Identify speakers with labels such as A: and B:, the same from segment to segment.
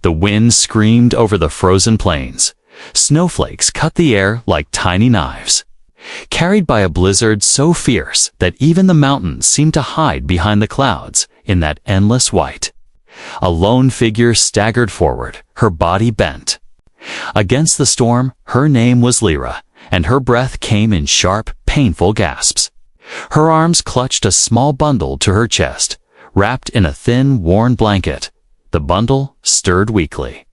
A: The wind screamed over the frozen plains. Snowflakes cut the air like tiny knives. Carried by a blizzard so fierce that even the mountains seemed to hide behind the clouds in that endless white. A lone figure staggered forward, her body bent. Against the storm, her name was Lyra, and her breath came in sharp, painful gasps. Her arms clutched a small bundle to her chest, wrapped in a thin, worn blanket. The bundle stirred weakly.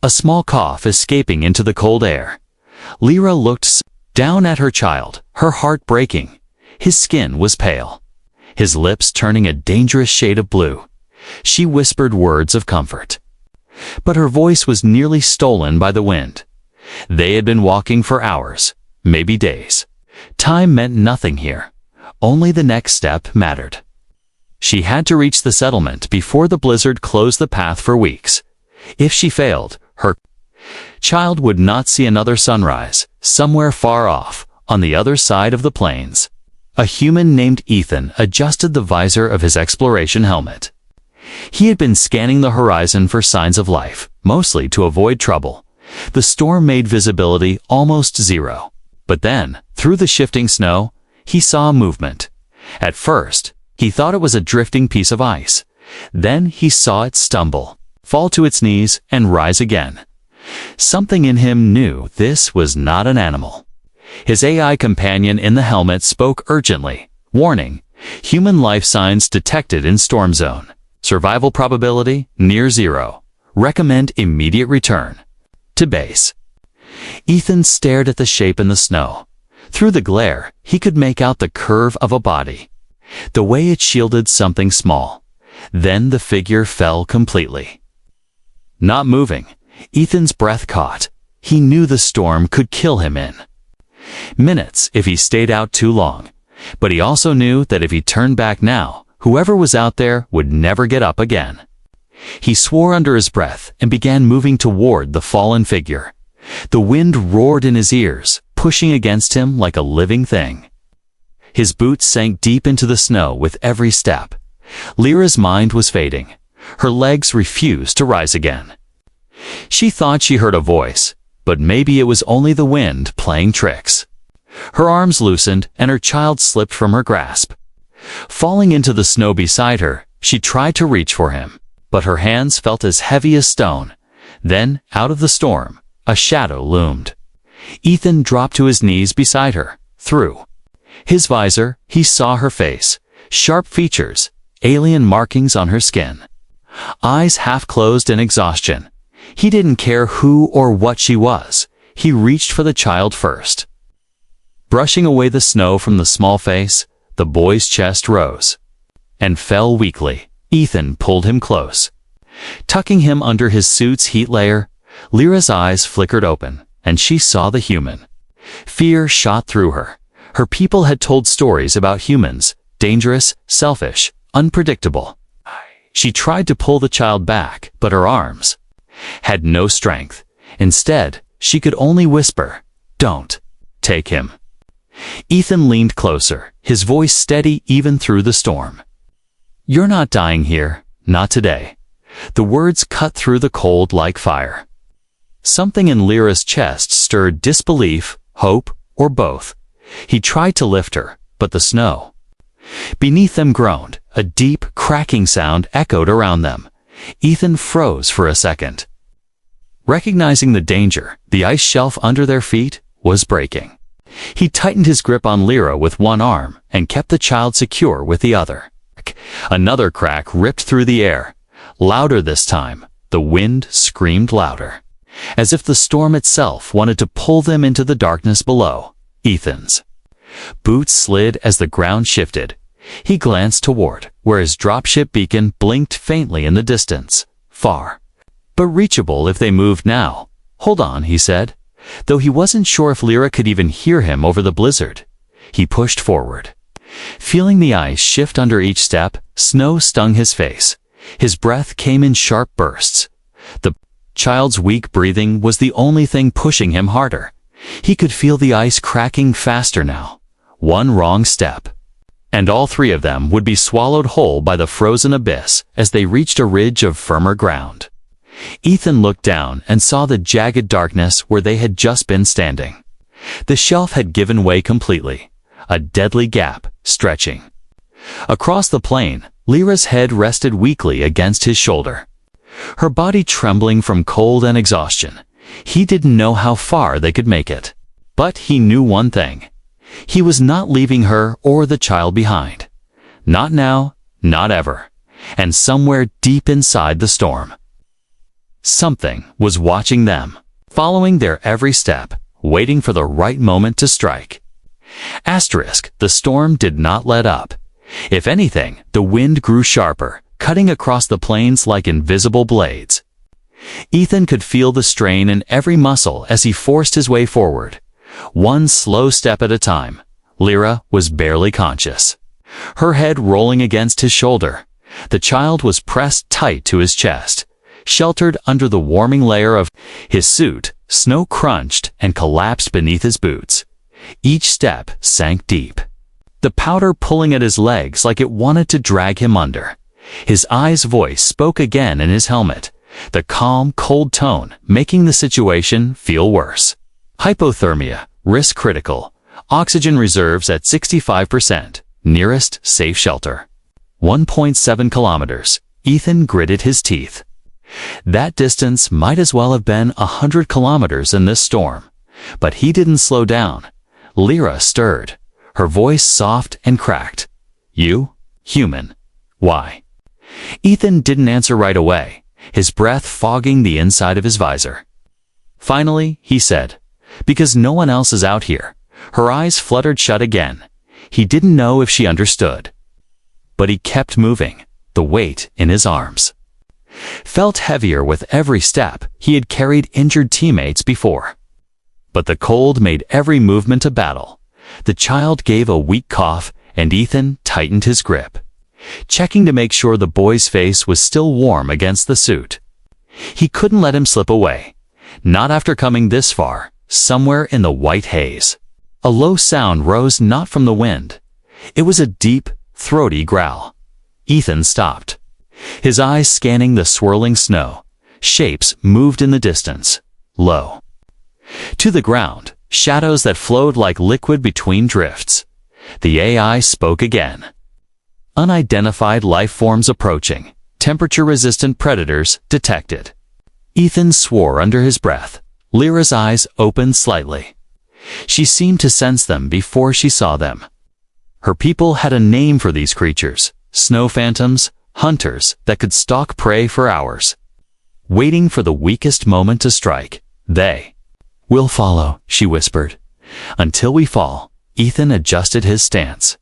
A: A small cough escaping into the cold air. Lyra looked down at her child, her heart breaking. His skin was pale, his lips turning a dangerous shade of blue. She whispered words of comfort. But her voice was nearly stolen by the wind. They had been walking for hours, maybe days. Time meant nothing here. Only the next step mattered. She had to reach the settlement before the blizzard closed the path for weeks. If she failed, her child would not see another sunrise, somewhere far off, on the other side of the plains. A human named Ethan adjusted the visor of his exploration helmet. He had been scanning the horizon for signs of life, mostly to avoid trouble. The storm made visibility almost zero. But then, through the shifting snow, he saw movement. At first, he thought it was a drifting piece of ice. Then he saw it stumble, fall to its knees, and rise again. Something in him knew this was not an animal. His AI companion in the helmet spoke urgently, warning, human life signs detected in storm zone. Survival probability near zero. Recommend immediate return to base. Ethan stared at the shape in the snow. Through the glare, he could make out the curve of a body, the way it shielded something small. Then the figure fell completely. Not moving, Ethan's breath caught. He knew the storm could kill him in minutes if he stayed out too long. But he also knew that if he turned back now, whoever was out there would never get up again. He swore under his breath and began moving toward the fallen figure. The wind roared in his ears, pushing against him like a living thing. His boots sank deep into the snow with every step. Lyra's mind was fading. Her legs refused to rise again. She thought she heard a voice, but maybe it was only the wind playing tricks. Her arms loosened and her child slipped from her grasp. Falling into the snow beside her, she tried to reach for him, but her hands felt as heavy as stone. Then, out of the storm, a shadow loomed. Ethan dropped to his knees beside her. Through his visor, he saw her face, sharp features, alien markings on her skin, eyes half closed in exhaustion. He didn't care who or what she was. He reached for the child first. Brushing away the snow from the small face, the boy's chest rose and fell weakly. Ethan pulled him close. Tucking him under his suit's heat layer, Lyra's eyes flickered open, and she saw the human. Fear shot through her. Her people had told stories about humans, dangerous, selfish, unpredictable. She tried to pull the child back, but her arms had no strength. Instead, she could only whisper, "Don't take him." Ethan leaned closer, his voice steady even through the storm. "You're not dying here, not today." The words cut through the cold like fire. Something in Lyra's chest stirred disbelief, hope, or both. He tried to lift her, but the snow beneath them groaned. A deep, cracking sound echoed around them. Ethan froze for a second. Recognizing the danger, the ice shelf under their feet was breaking. He tightened his grip on Lyra with one arm and kept the child secure with the other. Another crack ripped through the air. Louder this time, the wind screamed louder, as if the storm itself wanted to pull them into the darkness below. Ethan's boots slid as the ground shifted. He glanced toward where his dropship beacon blinked faintly in the distance, far, but reachable if they moved now. "Hold on," he said, though he wasn't sure if Lyra could even hear him over the blizzard. He pushed forward. Feeling the ice shift under each step, snow stung his face. His breath came in sharp bursts. The child's weak breathing was the only thing pushing him harder. He could feel the ice cracking faster now. One wrong step, and all three of them would be swallowed whole by the frozen abyss as they reached a ridge of firmer ground. Ethan looked down and saw the jagged darkness where they had just been standing. The shelf had given way completely, a deadly gap stretching. Across the plain, Lyra's head rested weakly against his shoulder. Her body trembling from cold and exhaustion. He didn't know how far they could make it. But he knew one thing. He was not leaving her or the child behind. Not now, not ever. And somewhere deep inside the storm, something was watching them, following their every step, waiting for the right moment to strike. The storm did not let up. If anything, the wind grew sharper, cutting across the plains like invisible blades. Ethan could feel the strain in every muscle as he forced his way forward. One slow step at a time. Lyra was barely conscious, her head rolling against his shoulder. The child was pressed tight to his chest, sheltered under the warming layer of his suit. Snow crunched and collapsed beneath his boots. Each step sank deep, the powder pulling at his legs like it wanted to drag him under. His eye's voice spoke again in his helmet, the calm, cold tone making the situation feel worse. Hypothermia, risk critical, oxygen reserves at 65%, nearest safe shelter. 1.7 kilometers. Ethan gritted his teeth. That distance might as well have been 100 kilometers in this storm. But he didn't slow down. Lyra stirred, her voice soft and cracked. You? Human. Why? Ethan didn't answer right away, his breath fogging the inside of his visor. Finally, he said, because no one else is out here. Her eyes fluttered shut again. He didn't know if she understood. But he kept moving, the weight in his arms felt heavier with every step. He had carried injured teammates before. But the cold made every movement a battle. The child gave a weak cough, and Ethan tightened his grip, checking to make sure the boy's face was still warm against the suit. He couldn't let him slip away, not after coming this far. Somewhere in the white haze, a low sound rose, not from the wind. It was a deep, throaty growl. Ethan stopped, his eyes scanning the swirling snow. Shapes moved in the distance, low to the ground, shadows that flowed like liquid between drifts. The AI spoke again. Unidentified life forms approaching, temperature-resistant predators detected. Ethan swore under his breath. Lyra's eyes opened slightly. She seemed to sense them before she saw them. Her people had a name for these creatures, snow phantoms, hunters that could stalk prey for hours, waiting for the weakest moment to strike. They will follow, she whispered. Until we fall. Ethan adjusted his stance,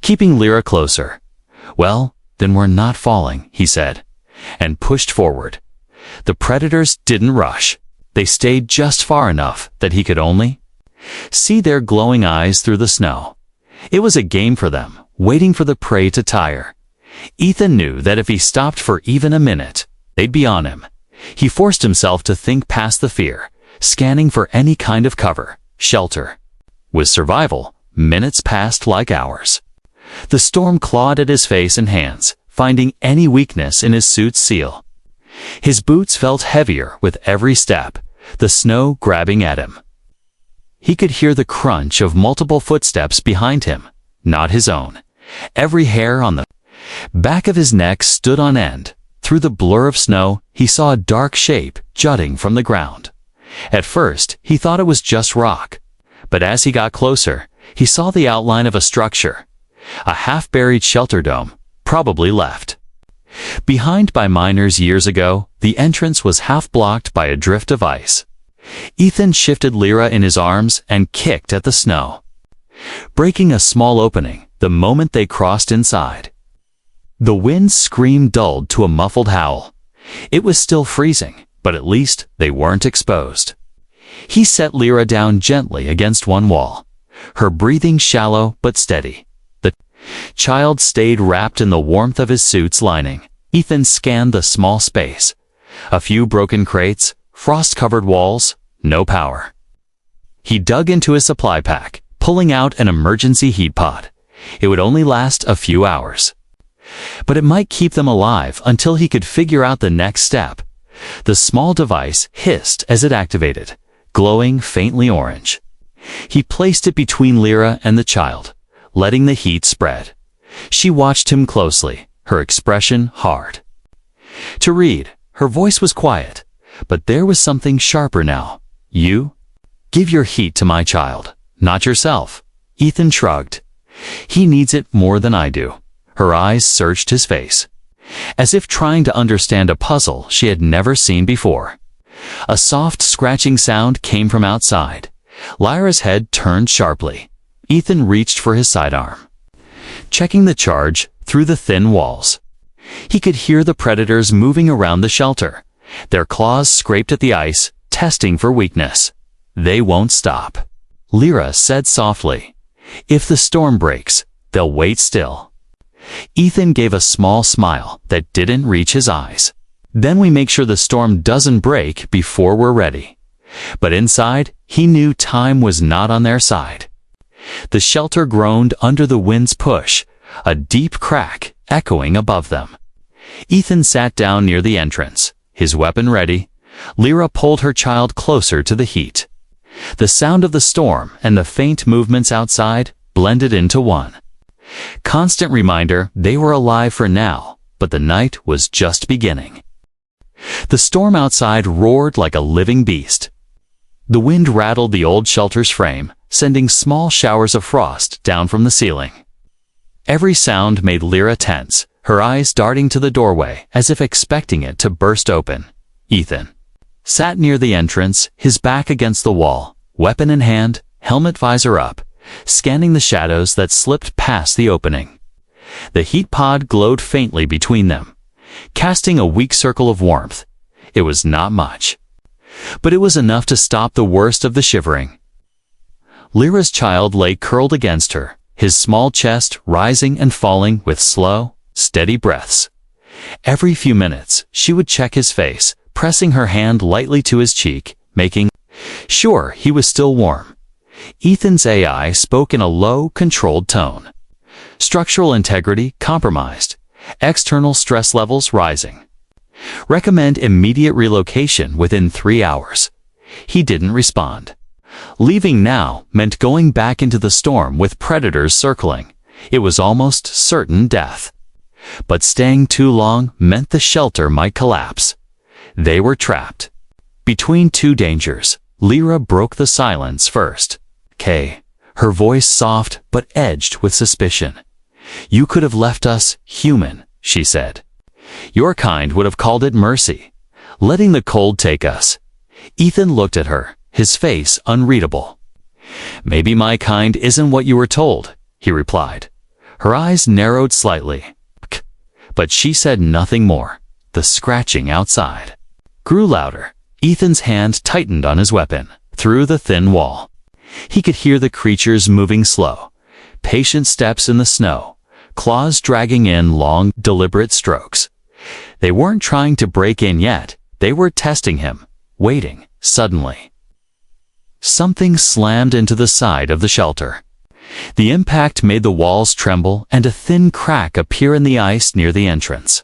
A: keeping Lyra closer. Well, then we're not falling, he said, and pushed forward. The predators didn't rush. They stayed just far enough that he could only see their glowing eyes through the snow. It was a game for them, waiting for the prey to tire. Ethan knew that if he stopped for even a minute, they'd be on him. He forced himself to think past the fear, scanning for any kind of cover, shelter. With survival, minutes passed like hours. The storm clawed at his face and hands, finding any weakness in his suit's seal. His boots felt heavier with every step, the snow grabbing at him. He could hear the crunch of multiple footsteps behind him, not his own. Every hair on the back of his neck stood on end. Through the blur of snow, he saw a dark shape jutting from the ground. At first, he thought it was just rock. But as he got closer, he saw the outline of a structure. A half-buried shelter dome, probably left behind by miners years ago. The entrance was half-blocked by a drift of ice. Ethan shifted Lyra in his arms and kicked at the snow, breaking a small opening the moment they crossed inside. The wind's scream dulled to a muffled howl. It was still freezing, but at least they weren't exposed. He set Lyra down gently against one wall, her breathing shallow but steady. The child stayed wrapped in the warmth of his suit's lining. Ethan scanned the small space. A few broken crates, frost-covered walls, no power. He dug into his supply pack, pulling out an emergency heat pod. It would only last a few hours, but it might keep them alive until he could figure out the next step. The small device hissed as it activated, glowing faintly orange. He placed it between Lyra and the child, letting the heat spread. She watched him closely, her expression hard. To read, her voice was quiet, but there was something sharper now. You? Give your heat to my child, not yourself. Ethan shrugged. He needs it more than I do. Her eyes searched his face, as if trying to understand a puzzle she had never seen before. A soft scratching sound came from outside. Lyra's head turned sharply. Ethan reached for his sidearm, checking the charge through the thin walls. He could hear the predators moving around the shelter. Their claws scraped at the ice, testing for weakness. They won't stop. Lyra said softly, "If the storm breaks, they'll wait still." Ethan gave a small smile that didn't reach his eyes. "Then we make sure the storm doesn't break before we're ready." But inside, he knew time was not on their side. The shelter groaned under the wind's push, a deep crack echoing above them. Ethan sat down near the entrance, his weapon ready. Lyra pulled her child closer to the heat. The sound of the storm and the faint movements outside blended into one. Constant reminder they were alive for now, but the night was just beginning. The storm outside roared like a living beast. The wind rattled the old shelter's frame, sending small showers of frost down from the ceiling. Every sound made Lyra tense, her eyes darting to the doorway as if expecting it to burst open. Ethan sat near the entrance, his back against the wall, weapon in hand, helmet visor up, scanning the shadows that slipped past the opening. The heat pod glowed faintly between them, casting a weak circle of warmth. It was not much, but it was enough to stop the worst of the shivering. Lyra's child lay curled against her, his small chest rising and falling with slow, steady breaths. Every few minutes, she would check his face, pressing her hand lightly to his cheek, making sure he was still warm. Ethan's AI spoke in a low, controlled tone. Structural integrity compromised. External stress levels rising. Recommend immediate relocation within 3 hours. He didn't respond. Leaving now meant going back into the storm with predators circling. It was almost certain death. But staying too long meant the shelter might collapse. They were trapped between two dangers. Lyra broke the silence first. "Kay," her voice soft but edged with suspicion. "You could have left us human," she said. "Your kind would have called it mercy, letting the cold take us." Ethan looked at her, his face unreadable. "Maybe my kind isn't what you were told," he replied. Her eyes narrowed slightly, but she said nothing more. The scratching outside grew louder. Ethan's hand tightened on his weapon, through the thin wall. He could hear the creatures moving slow, patient steps in the snow, claws dragging in long, deliberate strokes. They weren't trying to break in yet, they were testing him, waiting. Suddenly, something slammed into the side of the shelter. The impact made the walls tremble and a thin crack appear in the ice near the entrance.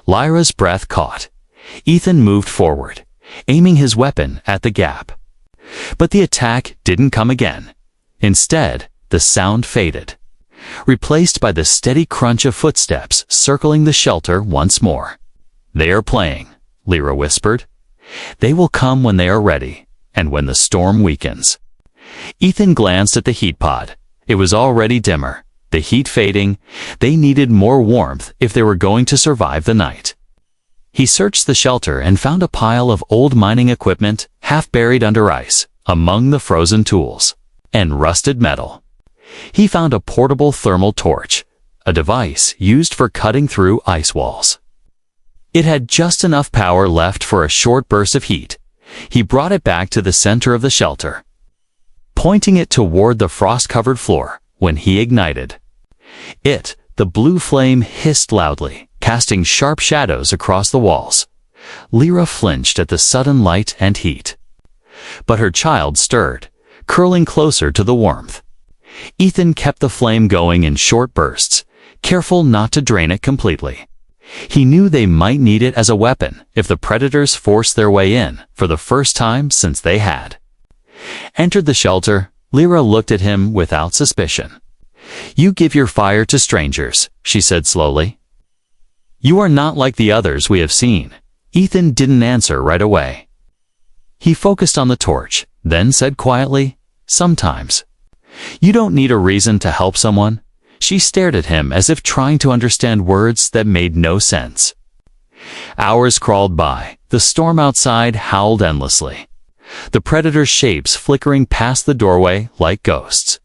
A: Lyra's breath caught. Ethan moved forward, aiming his weapon at the gap. But the attack didn't come again. Instead, the sound faded, replaced by the steady crunch of footsteps circling the shelter once more. "They are playing," Lyra whispered. "They will come when they are ready, and when the storm weakens." Ethan glanced at the heat pod. It was already dimmer, the heat fading. They needed more warmth if they were going to survive the night. He searched the shelter and found a pile of old mining equipment, half buried under ice, among the frozen tools and rusted metal. He found a portable thermal torch, a device used for cutting through ice walls. It had just enough power left for a short burst of heat. He brought it back to the center of the shelter, pointing it toward the frost-covered floor. When he ignited it, the blue flame hissed loudly, casting sharp shadows across the walls. Lyra flinched at the sudden light and heat. But her child stirred, curling closer to the warmth. Ethan kept the flame going in short bursts, careful not to drain it completely. He knew they might need it as a weapon if the predators forced their way in for the first time since they had entered the shelter. Lyra looked at him without suspicion. "You give your fire to strangers," she said slowly. "You are not like the others we have seen." Ethan didn't answer right away. He focused on the torch, then said quietly, "Sometimes. You don't need a reason to help someone." She stared at him as if trying to understand words that made no sense. Hours crawled by. The storm outside howled endlessly, the predator's shapes flickering past the doorway like ghosts.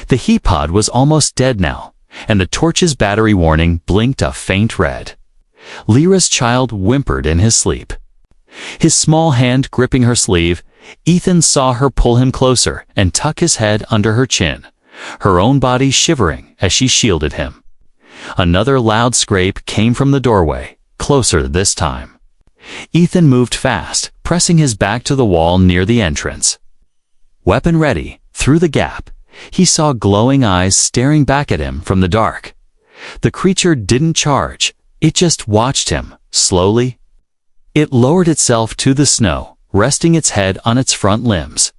A: The heat pod was almost dead now, and the torch's battery warning blinked a faint red. Lyra's child whimpered in his sleep. His small hand gripping her sleeve, Ethan saw her pull him closer and tuck his head under her chin, her own body shivering as she shielded him. Another loud scrape came from the doorway, closer this time. Ethan moved fast, pressing his back to the wall near the entrance. Weapon ready, through the gap, he saw glowing eyes staring back at him from the dark. The creature didn't charge, it just watched him, slowly. It lowered itself to the snow, resting its head on its front limbs.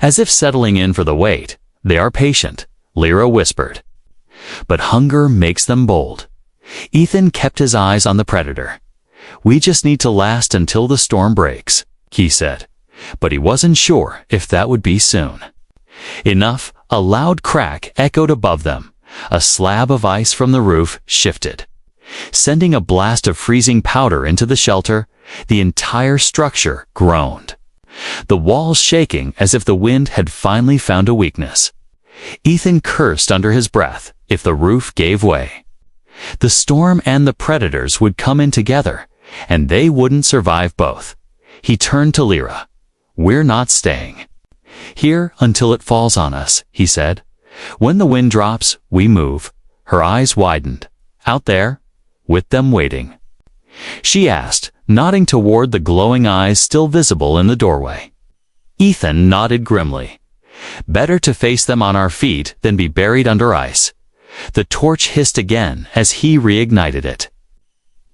A: As if settling in for the wait. "They are patient," Lyra whispered. "But hunger makes them bold." Ethan kept his eyes on the predator. "We just need to last until the storm breaks," he said, but he wasn't sure if that would be soon. Enough, a loud crack echoed above them. A slab of ice from the roof shifted, sending a blast of freezing powder into the shelter. The entire structure groaned, the walls shaking as if the wind had finally found a weakness. Ethan cursed under his breath if the roof gave way. The storm and the predators would come in together, and they wouldn't survive both. He turned to Lyra. "We're not staying here until it falls on us," he said. "When the wind drops, we move." Her eyes widened. "Out there, with them waiting?" she asked, nodding toward the glowing eyes still visible in the doorway. Ethan nodded grimly. "Better to face them on our feet than be buried under ice." The torch hissed again as he reignited it,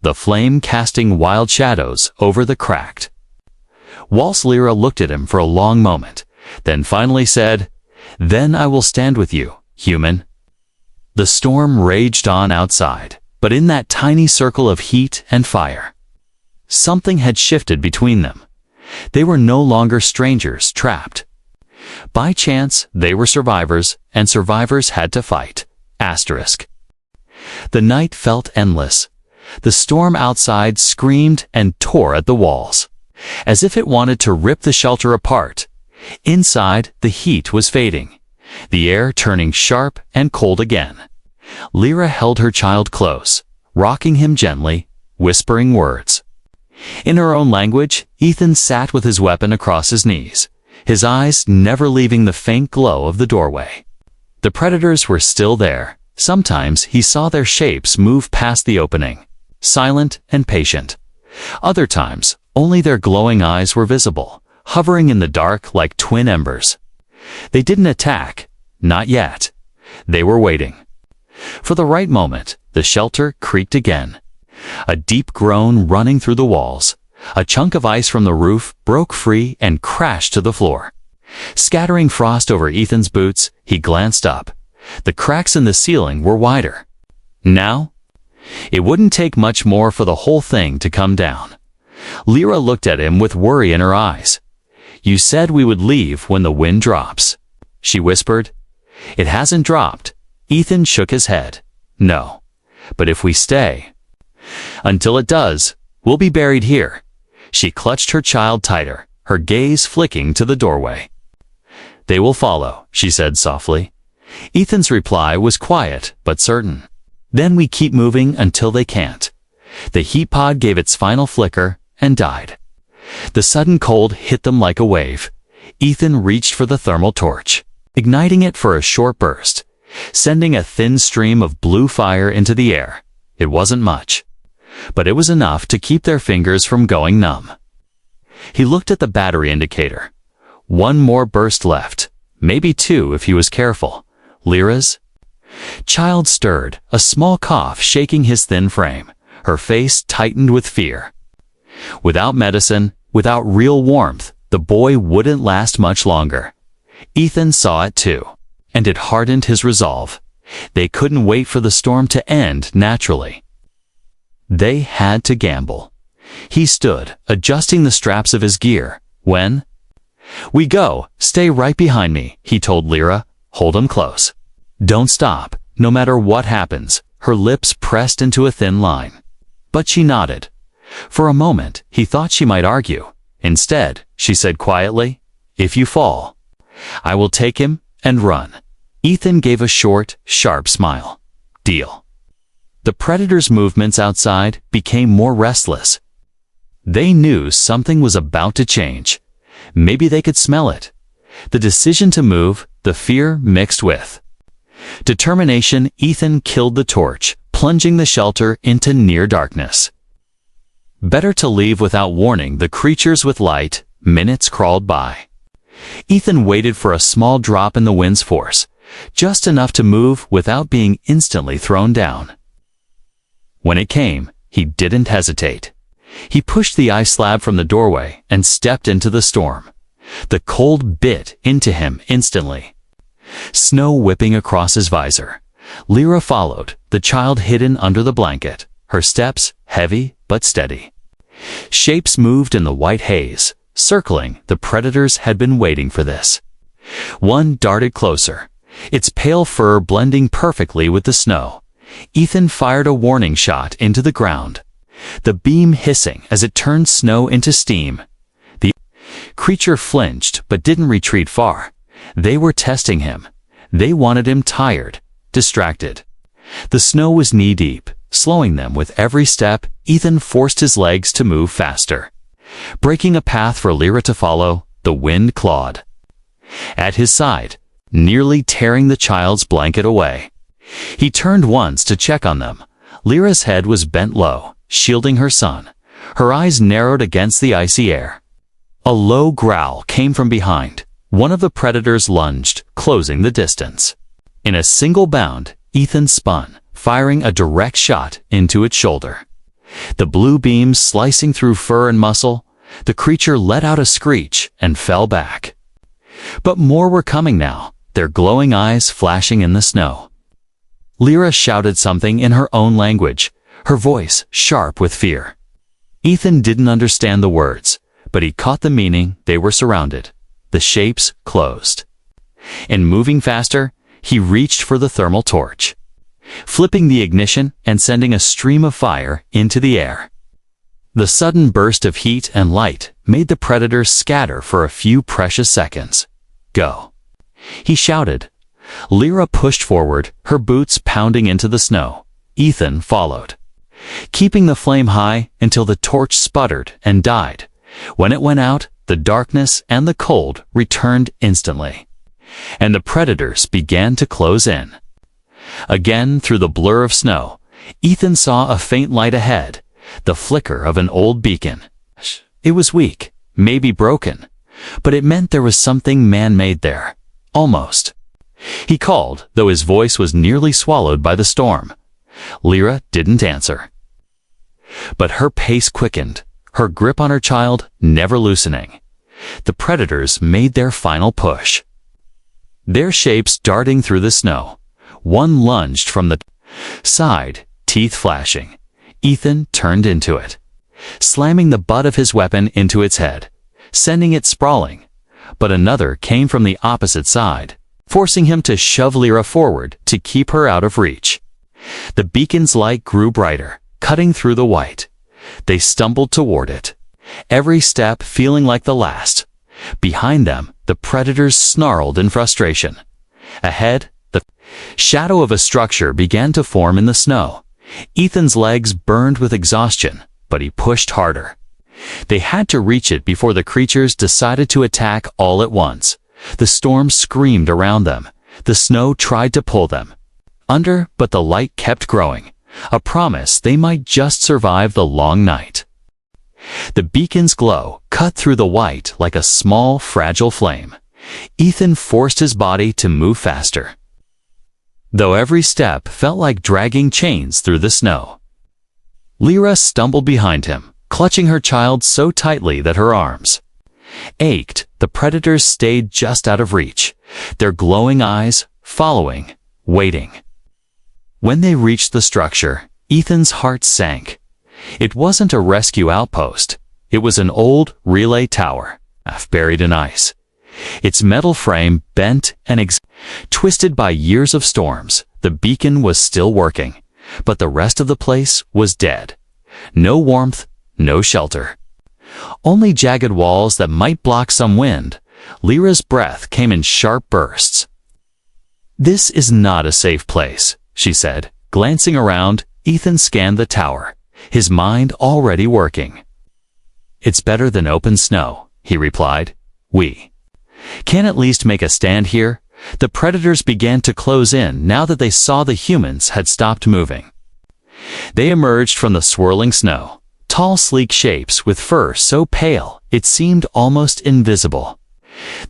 A: the flame casting wild shadows over the cracked walls. Lyra looked at him for a long moment, then finally said, "Then I will stand with you, human." The storm raged on outside, but in that tiny circle of heat and fire, something had shifted between them. They were no longer strangers trapped by chance. They were survivors, and survivors had to fight. The night felt endless. The storm outside screamed and tore at the walls, as if it wanted to rip the shelter apart. Inside, the heat was fading, the air turning sharp and cold again. Lyra held her child close, rocking him gently, whispering words in her own language. Ethan sat with his weapon across his knees, his eyes never leaving the faint glow of the doorway. The predators were still there. Sometimes he saw their shapes move past the opening, silent and patient. Other times, only their glowing eyes were visible, hovering in the dark like twin embers. They didn't attack, not yet. They were waiting for the right moment. The shelter creaked again, a deep groan running through the walls. A chunk of ice from the roof broke free and crashed to the floor, scattering frost over Ethan's boots. He glanced up. The cracks in the ceiling were wider. Now, it wouldn't take much more for the whole thing to come down. Lyra looked at him with worry in her eyes. "You said we would leave when the wind drops," she whispered. "It hasn't dropped." Ethan shook his head. "No, but if we stay until it does, we'll be buried here." She clutched her child tighter, her gaze flicking to the doorway. "They will follow," she said softly. Ethan's reply was quiet but certain. "Then we keep moving until they can't." The heat pod gave its final flicker and died. The sudden cold hit them like a wave. Ethan reached for the thermal torch, igniting it for a short burst, sending a thin stream of blue fire into the air. It wasn't much, but it was enough to keep their fingers from going numb. He looked at the battery indicator. One more burst left, maybe two if he was careful. Lyra's Child stirred, a small cough shaking his thin frame. Her face tightened with fear. Without medicine, without real warmth, the boy wouldn't last much longer. Ethan saw it too, and it hardened his resolve. They couldn't wait for the storm to end naturally. They had to gamble. He stood, adjusting the straps of his gear, when... "We go, stay right behind me," he told Lyra. "Hold him close. Don't stop, no matter what happens." Her lips pressed into a thin line. But she nodded. For a moment, he thought she might argue. Instead, she said quietly, "If you fall, I will take him and run." Ethan gave a short, sharp smile. "Deal." The predator's movements outside became more restless. They knew something was about to change. Maybe they could smell it. The decision to move, the fear mixed with determination. Ethan killed the torch, plunging the shelter into near darkness. Better to leave without warning the creatures with light. Minutes crawled by. Ethan waited for a small drop in the wind's force, just enough to move without being instantly thrown down. When it came, he didn't hesitate. He pushed the ice slab from the doorway and stepped into the storm. The cold bit into him instantly. Snow whipping across his visor. Lyra followed, the child hidden under the blanket, her steps heavy but steady. Shapes moved in the white haze, circling. The predators had been waiting for this. One darted closer, its pale fur blending perfectly with the snow. Ethan fired a warning shot into the ground, the beam hissing as it turned snow into steam. The creature flinched but didn't retreat far. They were testing him. They wanted him tired, distracted. The snow was knee-deep, slowing them with every step. Ethan forced his legs to move faster. Breaking a path for Lyra to follow, the wind clawed at his side, nearly tearing the child's blanket away. He turned once to check on them. Lyra's head was bent low, shielding her son. Her eyes narrowed against the icy air. A low growl came from behind. One of the predators lunged, closing the distance. In a single bound, Ethan spun, firing a direct shot into its shoulder. The blue beams slicing through fur and muscle, the creature let out a screech and fell back. But more were coming now, their glowing eyes flashing in the snow. Lyra shouted something in her own language, her voice sharp with fear. Ethan didn't understand the words, but he caught the meaning. They were surrounded. The shapes closed. And moving faster, he reached for the thermal torch, flipping the ignition and sending a stream of fire into the air. The sudden burst of heat and light made the predators scatter for a few precious seconds. "Go," he shouted. Lyra pushed forward, her boots pounding into the snow. Ethan followed, keeping the flame high until the torch sputtered and died. When it went out, the darkness and the cold returned instantly, and the predators began to close in. Again, through the blur of snow, Ethan saw a faint light ahead, the flicker of an old beacon. It was weak, maybe broken, but it meant there was something man-made there. Almost. He called, though his voice was nearly swallowed by the storm. Lyra didn't answer. But her pace quickened, her grip on her child never loosening. The predators made their final push. Their shapes darting through the snow. One lunged from the side, teeth flashing. Ethan turned into it, slamming the butt of his weapon into its head, sending it sprawling. But another came from the opposite side, forcing him to shove Lyra forward to keep her out of reach. The beacon's light grew brighter, cutting through the white. They stumbled toward it, every step feeling like the last. Behind them, the predators snarled in frustration. Ahead, the shadow of a structure began to form in the snow. Ethan's legs burned with exhaustion, but he pushed harder. They had to reach it before the creatures decided to attack all at once. The storm screamed around them. The snow tried to pull them under, but the light kept growing, a promise they might just survive the long night. The beacon's glow cut through the white like a small, fragile flame. Ethan forced his body to move faster. though every step felt like dragging chains through the snow. Lyra stumbled behind him, clutching her child so tightly that her arms ached. The predators stayed just out of reach, their glowing eyes following, waiting. When they reached the structure, Ethan's heart sank. It wasn't a rescue outpost. It was an old relay tower, half buried in ice. Its metal frame bent and twisted by years of storms. The beacon was still working, but the rest of the place was dead. No warmth, no shelter. Only jagged walls that might block some wind. Lyra's breath came in sharp bursts. "This is not a safe place," she said. Glancing around, Ethan scanned the tower, his mind already working. "It's better than open snow," he replied. "We can at least make a stand here." The predators began to close in now that they saw the humans had stopped moving. They emerged from the swirling snow, tall, sleek shapes with fur so pale it seemed almost invisible.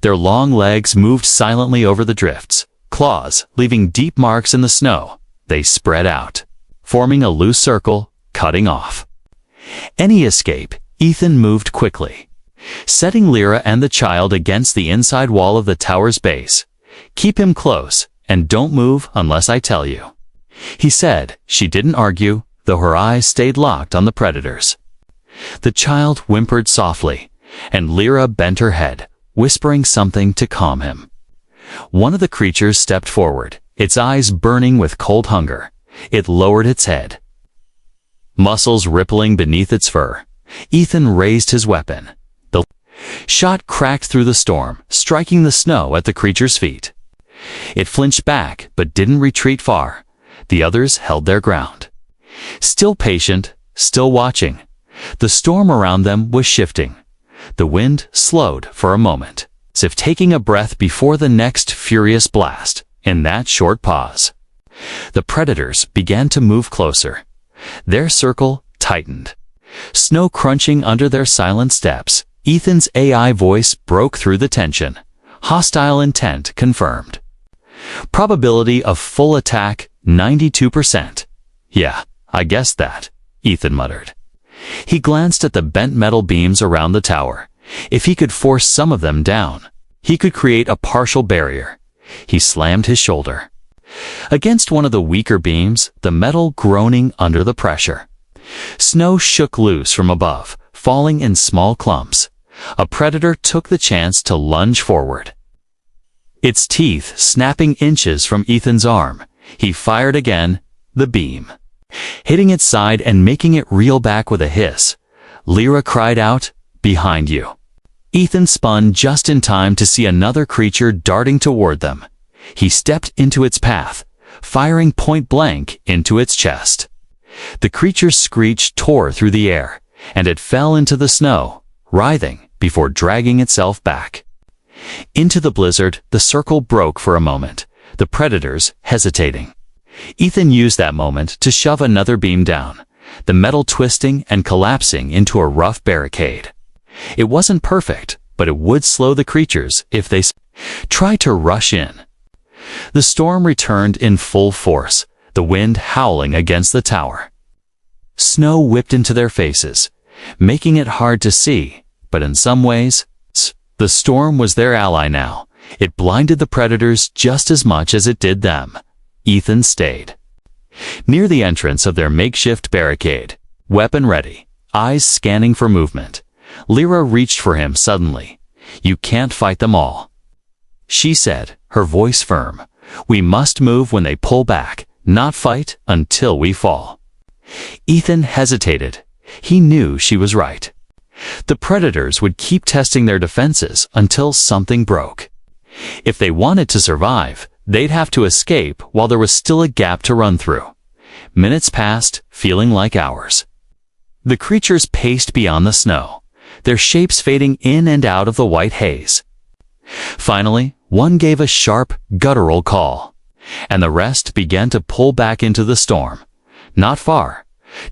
A: Their long legs moved silently over the drifts, claws leaving deep marks in the snow. They spread out, forming a loose circle, cutting off any escape. Ethan moved quickly, setting Lyra and the child against the inside wall of the tower's base. "Keep him close, and don't move unless I tell you," he said. She didn't argue, though her eyes stayed locked on the predators. The child whimpered softly, and Lyra bent her head, whispering something to calm him. One of the creatures stepped forward, its eyes burning with cold hunger. It lowered its head, muscles rippling beneath its fur. Ethan raised his weapon. The shot cracked through the storm, striking the snow at the creature's feet. It flinched back, but didn't retreat far. The others held their ground, still patient, still watching. The storm around them was shifting. The wind slowed for a moment, as if taking a breath before the next furious blast. In that short pause, the predators began to move closer. Their circle tightened, snow crunching under their silent steps. Ethan's AI voice broke through the tension. Hostile intent confirmed. Probability of full attack, 92%. "Yeah, I guessed that," Ethan muttered. He glanced at the bent metal beams around the tower. If he could force some of them down, he could create a partial barrier. He slammed his shoulder against one of the weaker beams, the metal groaning under the pressure. Snow shook loose from above, falling in small clumps. A predator took the chance to lunge forward, its teeth snapping inches from Ethan's arm. He fired again, the beam hitting its side and making it reel back with a hiss. Lyra cried out, "Behind you." Ethan spun just in time to see another creature darting toward them. He stepped into its path, firing point blank into its chest. The creature's screech tore through the air, and it fell into the snow, writhing before dragging itself back. Into the blizzard, the circle broke for a moment, the predators hesitating. Ethan used that moment to shove another beam down, the metal twisting and collapsing into a rough barricade. It wasn't perfect, but it would slow the creatures if they tried to rush in. The storm returned in full force, the wind howling against the tower. Snow whipped into their faces, making it hard to see, but in some ways, the storm was their ally now. It blinded the predators just as much as it did them. Ethan stayed near the entrance of their makeshift barricade, weapon ready, eyes scanning for movement. Lyra reached for him suddenly. "You can't fight them all," she said, her voice firm. "We must move when they pull back, not fight until we fall." Ethan hesitated. He knew she was right. The predators would keep testing their defenses until something broke. If they wanted to survive, they'd have to escape while there was still a gap to run through. Minutes passed, feeling like hours. The creatures paced beyond the snow, their shapes fading in and out of the white haze. Finally, one gave a sharp, guttural call, and the rest began to pull back into the storm. Not far,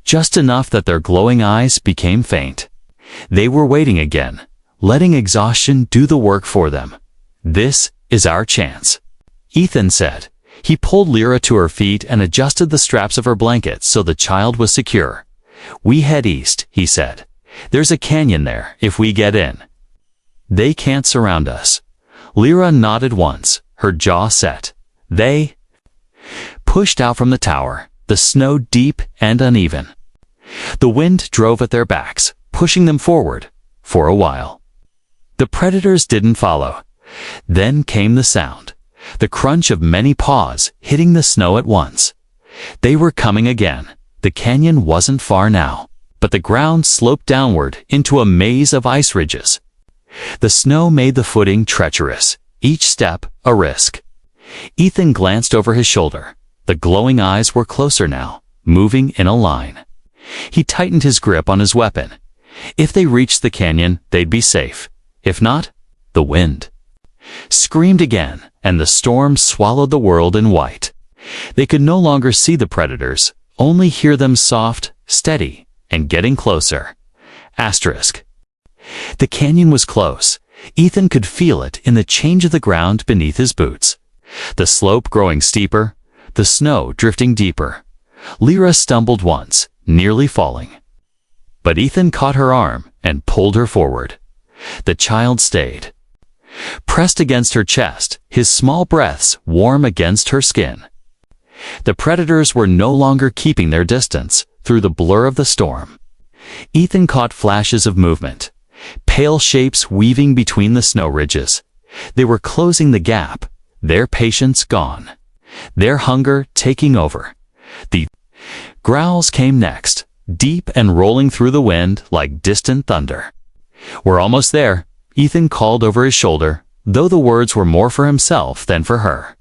A: just enough that their glowing eyes became faint. They were waiting again, letting exhaustion do the work for them. "This is our chance," Ethan said, He pulled Lyra to her feet and adjusted the straps of her blanket so the child was secure. "We head east," he said. "There's a canyon there if we get in. They can't surround us." Lyra nodded once, her jaw set. They pushed out from the tower, the snow deep and uneven. The wind drove at their backs, pushing them forward, for a while. The predators didn't follow. Then came the sound, the crunch of many paws hitting the snow at once. They were coming again. The canyon wasn't far now, but the ground sloped downward into a maze of ice ridges. The snow made the footing treacherous, each step a risk. Ethan glanced over his shoulder. The glowing eyes were closer now, moving in a line. He tightened his grip on his weapon. If they reached the canyon, they'd be safe. If not, the wind screamed again, and the storm swallowed the world in white. They could no longer see the predators, only hear them soft, steady, and getting closer. Asterisk. The canyon was close. Ethan could feel it in the change of the ground beneath his boots. The slope growing steeper, the snow drifting deeper. Lyra stumbled once, nearly falling. But Ethan caught her arm and pulled her forward. The child stayed, pressed against her chest, his small breaths warm against her skin. The predators were no longer keeping their distance through the blur of the storm. Ethan caught flashes of movement, pale shapes weaving between the snow ridges. They were closing the gap, their patience gone, their hunger taking over. The growls came next, deep and rolling through the wind like distant thunder. "We're almost there," Ethan called over his shoulder, though the words were more for himself than for her.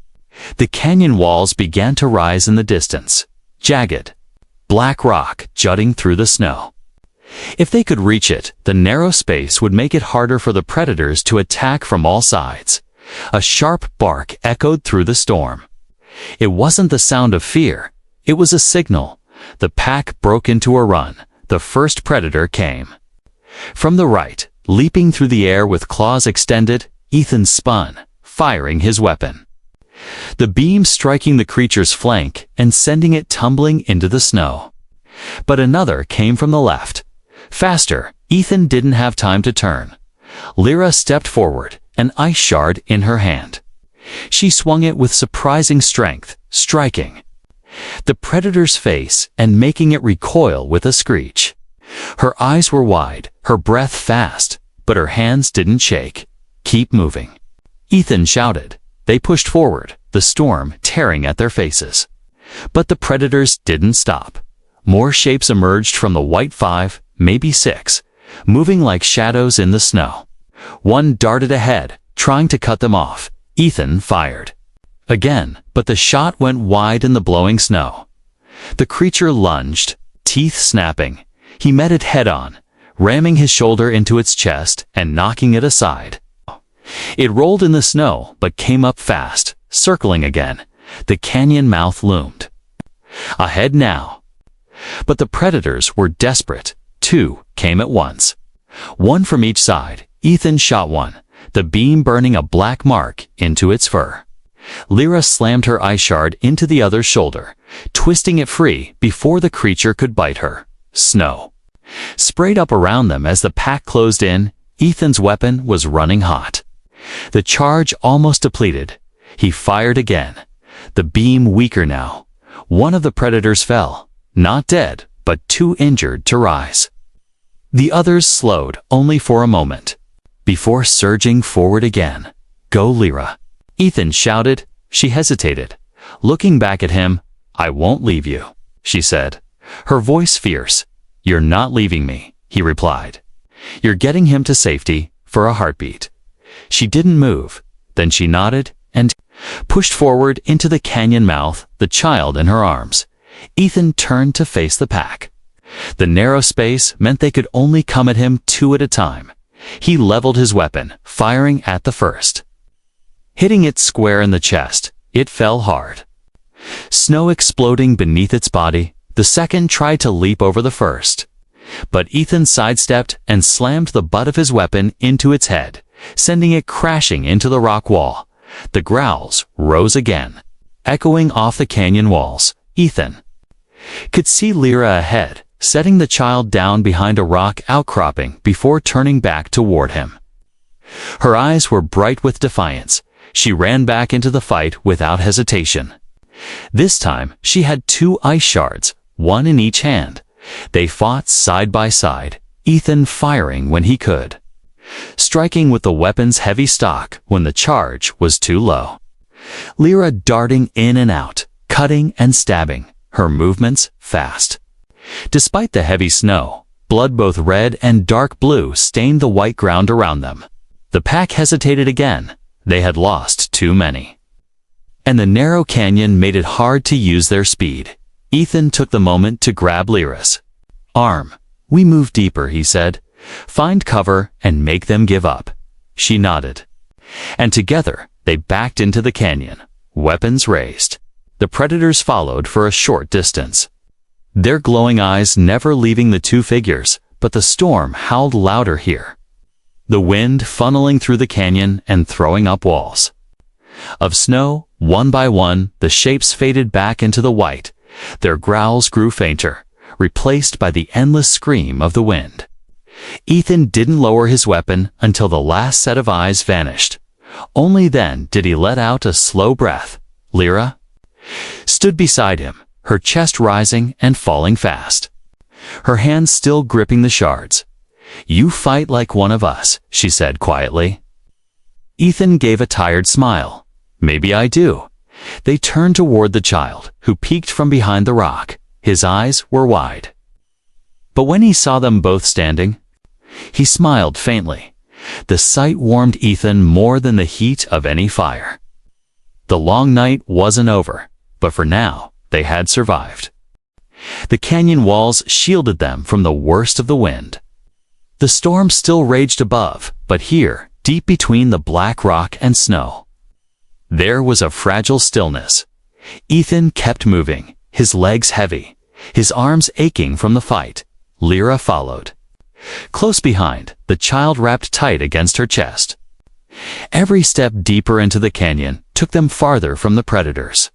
A: The canyon walls began to rise in the distance, jagged, black rock jutting through the snow. If they could reach it, the narrow space would make it harder for the predators to attack from all sides. A sharp bark echoed through the storm. It wasn't the sound of fear. It was a signal. The pack broke into a run. The first predator came. From the right, leaping through the air with claws extended, Ethan spun, firing his weapon. The beam striking the creature's flank and sending it tumbling into the snow. But another came from the left. Faster, Ethan didn't have time to turn. Lyra stepped forward, an ice shard in her hand. She swung it with surprising strength, striking the predator's face and making it recoil with a screech. Her eyes were wide, her breath fast, but her hands didn't shake. "Keep moving," Ethan shouted. They pushed forward, the storm tearing at their faces. But the predators didn't stop. More shapes emerged from the white 5, maybe 6, moving like shadows in the snow. One darted ahead, trying to cut them off. Ethan fired again, but the shot went wide in the blowing snow. The creature lunged, teeth snapping. He met it head-on, ramming his shoulder into its chest and knocking it aside. It rolled in the snow, but came up fast, circling again. The canyon mouth loomed ahead now. But the predators were desperate. 2 came at once. One from each side. Ethan shot one, the beam burning a black mark into its fur. Lyra slammed her ice shard into the other's shoulder, twisting it free before the creature could bite her. Snow sprayed up around them as the pack closed in. Ethan's weapon was running hot. The charge almost depleted. He fired again, the beam weaker now. One of the predators fell, not dead, but too injured to rise. The others slowed only for a moment, before surging forward again. "Go, Lyra," Ethan shouted. She hesitated, looking back at him. "I won't leave you," she said, her voice fierce. "You're not leaving me," he replied. "You're getting him to safety for a heartbeat." She didn't move. Then she nodded and pushed forward into the canyon mouth, the child in her arms. Ethan turned to face the pack. The narrow space meant they could only come at him 2 at a time. He leveled his weapon, firing at the first. Hitting it square in the chest, it fell hard. Snow exploding beneath its body, the second tried to leap over the first. But Ethan sidestepped and slammed the butt of his weapon into its head, sending it crashing into the rock wall. The growls rose again. echoing off the canyon walls. Ethan could see Lyra ahead, setting the child down behind a rock outcropping before turning back toward him. Her eyes were bright with defiance. She ran back into the fight without hesitation. This time, she had 2 ice shards, one in each hand. They fought side by side, Ethan firing when he could, striking with the weapon's heavy stock when the charge was too low. Lyra darting in and out, cutting and stabbing, her movements fast. Despite the heavy snow, blood both red and dark blue stained the white ground around them. The pack hesitated again. They had lost too many. And the narrow canyon made it hard to use their speed. Ethan took the moment to grab Lyra's arm. "We move deeper," he said. "Find cover and make them give up." She nodded. And together, they backed into the canyon, weapons raised. The predators followed for a short distance, their glowing eyes never leaving the 2 figures, but the storm howled louder here, the wind funneling through the canyon and throwing up walls of snow. One by one, the shapes faded back into the white. Their growls grew fainter, replaced by the endless scream of the wind. Ethan didn't lower his weapon until the last set of eyes vanished. Only then did he let out a slow breath. Lyra stood beside him, her chest rising and falling fast, her hands still gripping the shards. "You fight like one of us," she said quietly. Ethan gave a tired smile. "Maybe I do." They turned toward the child, who peeked from behind the rock. His eyes were wide. But when he saw them both standing, he smiled faintly. The sight warmed Ethan more than the heat of any fire. The long night wasn't over, but for now, they had survived. The canyon walls shielded them from the worst of the wind. The storm still raged above, but here, deep between the black rock and snow, there was a fragile stillness. Ethan kept moving, his legs heavy, his arms aching from the fight. Lyra followed. Close behind, the child wrapped tight against her chest. Every step deeper into the canyon took them farther from the predators.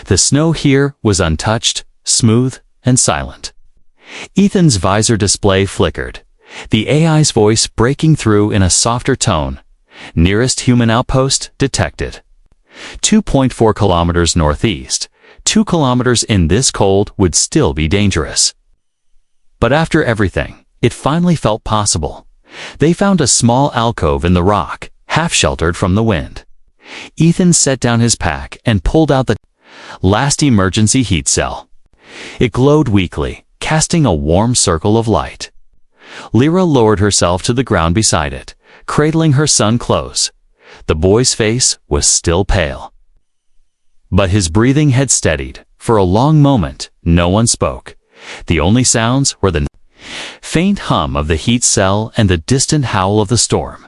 A: The snow here was untouched, smooth, and silent. Ethan's visor display flickered, the AI's voice breaking through in a softer tone. "Nearest human outpost detected. 2.4 kilometers northeast. 2 kilometers in this cold would still be dangerous." But after everything, it finally felt possible. They found a small alcove in the rock, half sheltered from the wind. Ethan set down his pack and pulled out the last emergency heat cell. It glowed weakly, casting a warm circle of light. Lyra lowered herself to the ground beside it, cradling her son close. The boy's face was still pale, but his breathing had steadied. For a long moment, no one spoke. The only sounds were the faint hum of the heat cell and the distant howl of the storm.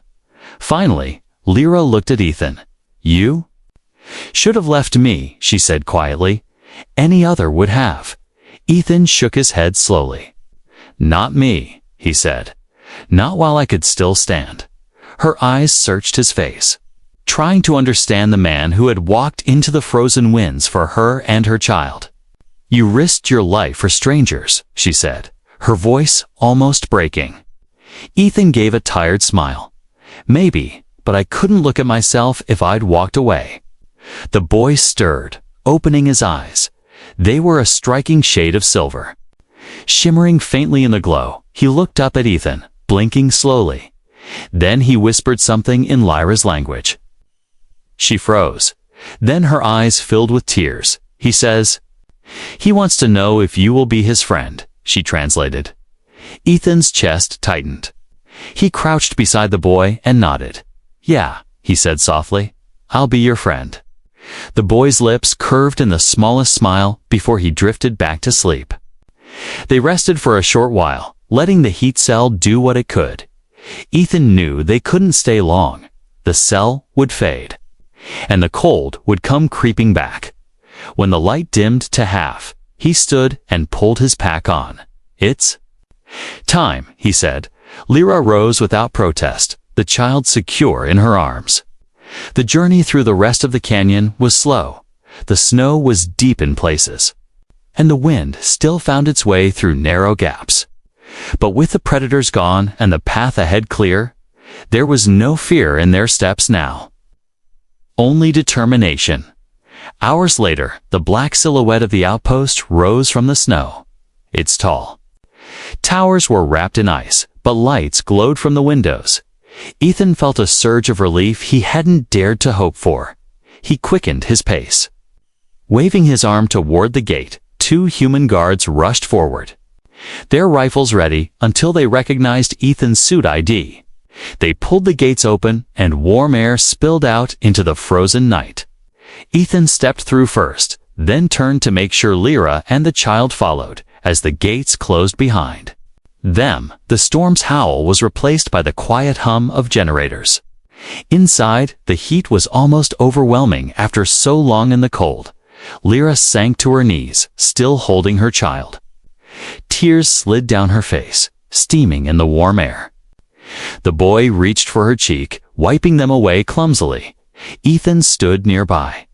A: Finally, Lyra looked at Ethan. "You should have left me," she said quietly. "Any other would have." Ethan shook his head slowly. "Not me," he said. "Not while I could still stand." Her eyes searched his face, trying to understand the man who had walked into the frozen winds for her and her child. "You risked your life for strangers," she said, her voice almost breaking. Ethan gave a tired smile. "Maybe, but I couldn't look at myself if I'd walked away." The boy stirred, opening his eyes. They were a striking shade of silver, shimmering faintly in the glow. He looked up at Ethan, blinking slowly. Then he whispered something in Lyra's language. She froze. Then her eyes filled with tears. "He says he wants to know if you will be his friend," she translated. Ethan's chest tightened. He crouched beside the boy and nodded. "Yeah," he said softly. "I'll be your friend." The boy's lips curved in the smallest smile before he drifted back to sleep. They rested for a short while, letting the heat cell do what it could. Ethan knew they couldn't stay long. The cell would fade, and the cold would come creeping back. When the light dimmed to half, he stood and pulled his pack on. "It's time," he said. Lyra rose without protest, the child secure in her arms. The journey through the rest of the canyon was slow. The snow was deep in places, and the wind still found its way through narrow gaps. But with the predators gone and the path ahead clear, there was no fear in their steps now. Only determination. Hours later, the black silhouette of the outpost rose from the snow. It's tall. Towers were wrapped in ice, but lights glowed from the windows. Ethan felt a surge of relief he hadn't dared to hope for. He quickened his pace. Waving his arm toward the gate, 2 human guards rushed forward, their rifles ready until they recognized Ethan's suit ID. They pulled the gates open and warm air spilled out into the frozen night. Ethan stepped through first, then turned to make sure Lyra and the child followed as the gates closed behind them. The storm's howl was replaced by the quiet hum of generators. Inside, the heat was almost overwhelming after so long in the cold. Lyra sank to her knees, still holding her child. Tears slid down her face, steaming in the warm air. The boy reached for her cheek, wiping them away clumsily. Ethan stood nearby.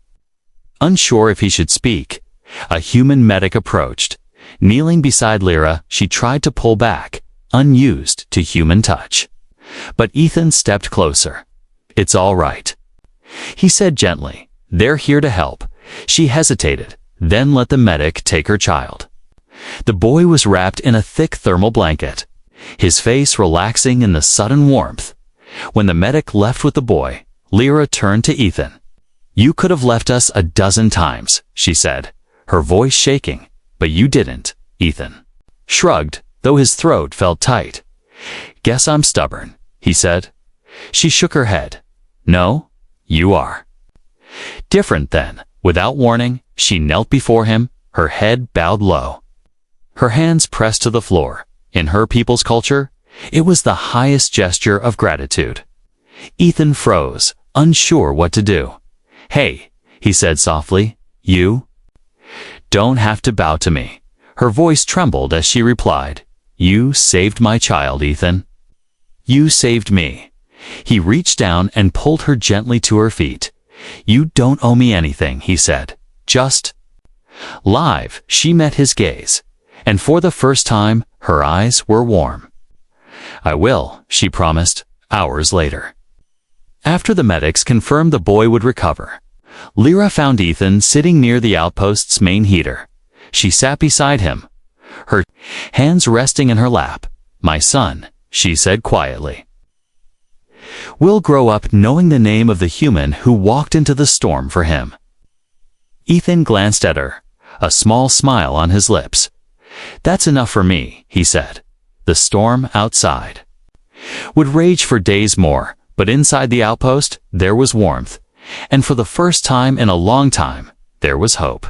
A: Unsure if he should speak, a human medic approached. Kneeling beside Lyra, she tried to pull back, unused to human touch. But Ethan stepped closer. "It's all right," he said gently. "They're here to help." She hesitated, then let the medic take her child. The boy was wrapped in a thick thermal blanket, his face relaxing in the sudden warmth. When the medic left with the boy, Lyra turned to Ethan. "You could have left us a dozen times," she said, her voice shaking. "But you didn't." Ethan shrugged, though his throat felt tight. "Guess I'm stubborn," he said. She shook her head. "No, you are." Different then. Without warning, she knelt before him, her head bowed low, her hands pressed to the floor. In her people's culture, it was the highest gesture of gratitude. Ethan froze, unsure what to do. "Hey," he said softly, "you don't have to bow to me." Her voice trembled as she replied, "You saved my child, Ethan. You saved me." He reached down and pulled her gently to her feet. "You don't owe me anything," he said. "Just..." Live, she met his gaze, and for the first time, her eyes were warm. "I will," she promised, hours later. After the medics confirmed the boy would recover, Lyra found Ethan sitting near the outpost's main heater. She sat beside him, her hands resting in her lap. "My son," she said quietly, "will grow up knowing the name of the human who walked into the storm for him." Ethan glanced at her, a small smile on his lips. "That's enough for me," he said. The storm outside would rage for days more, but inside the outpost there was warmth, and for the first time in a long time, there was hope.